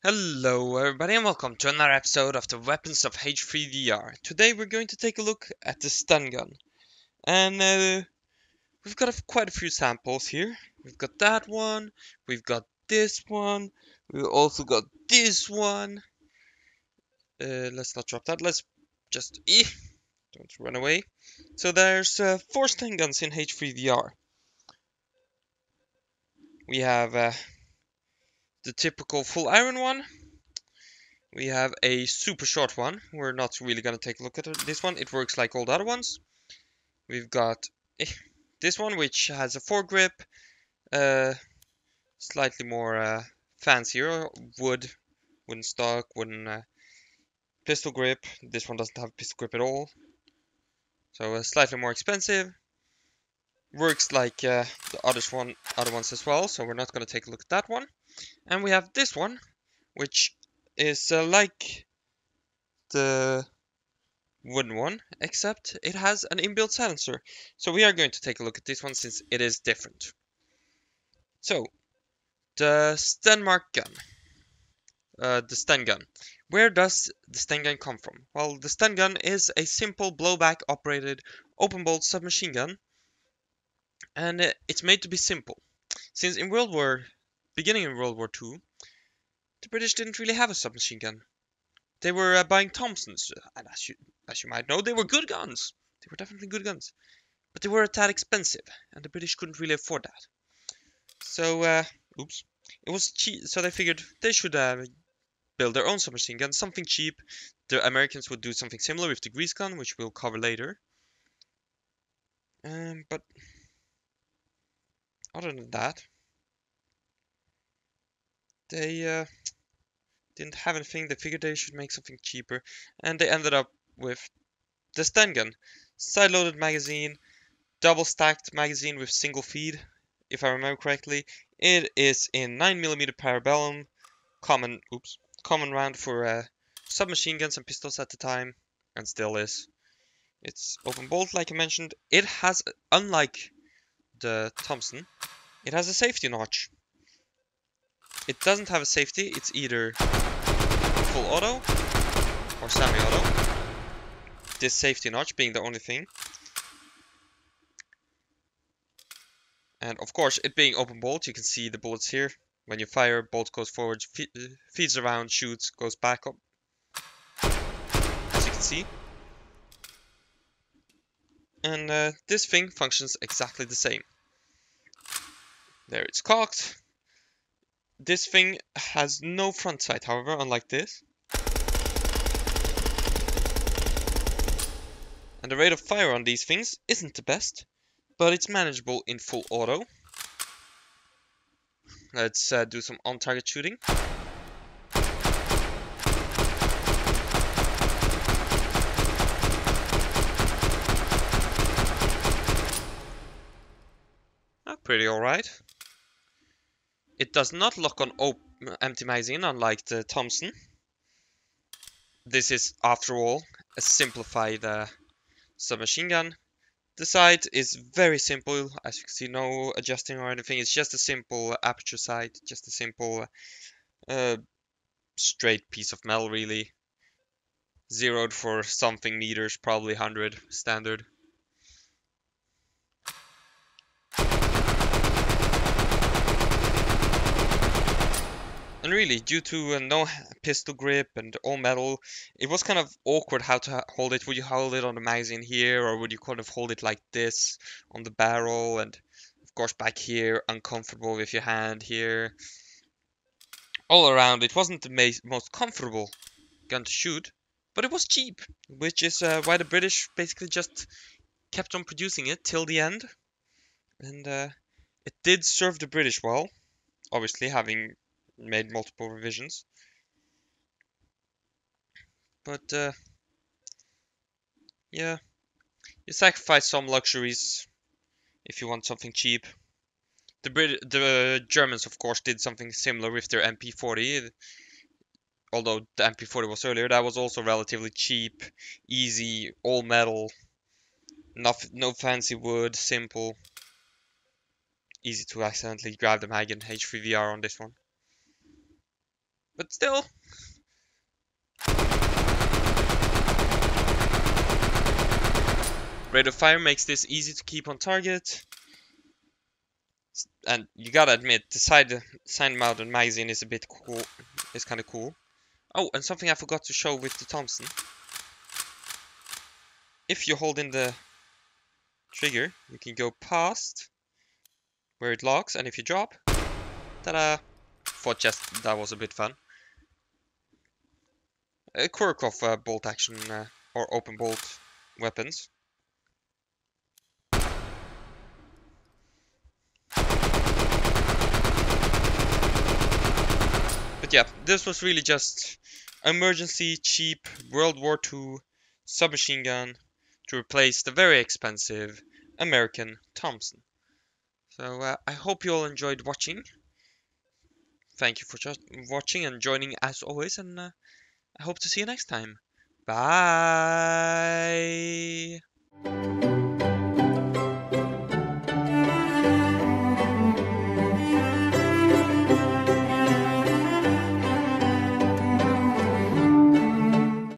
Hello everybody and welcome to another episode of the Weapons of H3VR. Today we're going to take a look at the stun gun. And we've got quite a few samples here. We've got that one, we've got this one, we've also got this one. Let's not drop that, let's just... don't run away. So there's 4 stun guns in H3VR. We have the typical full iron one. We have a super short one. We're not really gonna take a look at this one. It works like all the other ones. We've got this one, which has a foregrip, slightly more fancier, wooden stock, wooden pistol grip. This one doesn't have a pistol grip at all, so slightly more expensive. Works like the other ones as well. So we're not gonna take a look at that one. And we have this one, which is like the wooden one, except it has an inbuilt silencer. So we are going to take a look at this one since it is different. So, the Sten gun. The Sten gun. Where does the Sten gun come from? Well, the Sten gun is a simple blowback operated open bolt submachine gun. And it's made to be simple. Since beginning in World War II, the British didn't really have a submachine gun. They were buying Thompsons, and as you might know, they were good guns. They were definitely good guns. But they were a tad expensive, and the British couldn't really afford that. So, it was cheap, so they figured they should build their own submachine gun, something cheap. The Americans would do something similar with the grease gun, which we'll cover later. But other than that, they didn't have anything. They figured they should make something cheaper, and they ended up with the Sten gun. Side-loaded magazine, double-stacked magazine with single feed, if I remember correctly. It is in 9mm parabellum, common round for submachine guns and pistols at the time, and still is. It's open bolt, like I mentioned. It has, unlike the Thompson, it has a safety notch. It doesn't have a safety. It's either full auto or semi-auto. This safety notch being the only thing. And of course, it being open bolt, you can see the bullets here. When you fire, bolt goes forward, feeds around, shoots, goes back up. As you can see. And this thing functions exactly the same. There it's cocked. This thing has no front sight, however, unlike this. And the rate of fire on these things isn't the best, but it's manageable in full auto. Let's do some on-target shooting. Pretty alright. It does not lock on empty magazine, unlike the Thompson. This is, after all, a simplified submachine gun. The sight is very simple, as you can see, no adjusting or anything. It's just a simple aperture sight, just a simple straight piece of metal, really. Zeroed for something meters, probably 100 standard. And really, due to no pistol grip and all metal, it was kind of awkward how to hold it. Would you hold it on the magazine here, or would you kind of hold it like this on the barrel? And of course back here, uncomfortable with your hand here. All around, it wasn't the most comfortable gun to shoot, but it was cheap, which is why the British basically just kept on producing it till the end. And it did serve the British well, obviously, having made multiple revisions. But yeah, you sacrifice some luxuries if you want something cheap. The Germans, of course, did something similar with their MP40. Although the MP40 was earlier, that was also relatively cheap, easy, all metal, no fancy wood, simple, easy to accidentally grab the mag in H3VR on this one. But still. Rate of fire makes this easy to keep on target. And you gotta admit, the side-mounted magazine is a bit cool. It's kind of cool. Oh, and something I forgot to show with the Thompson. If you hold in the trigger, you can go past where it locks, and if you drop, ta-da! Thought just that was a bit fun. A quirk of bolt action or open bolt weapons. But yeah, this was really just emergency cheap World War II submachine gun to replace the very expensive American Thompson. So I hope you all enjoyed watching. Thank you for watching and joining as always, and I hope to see you next time. Bye!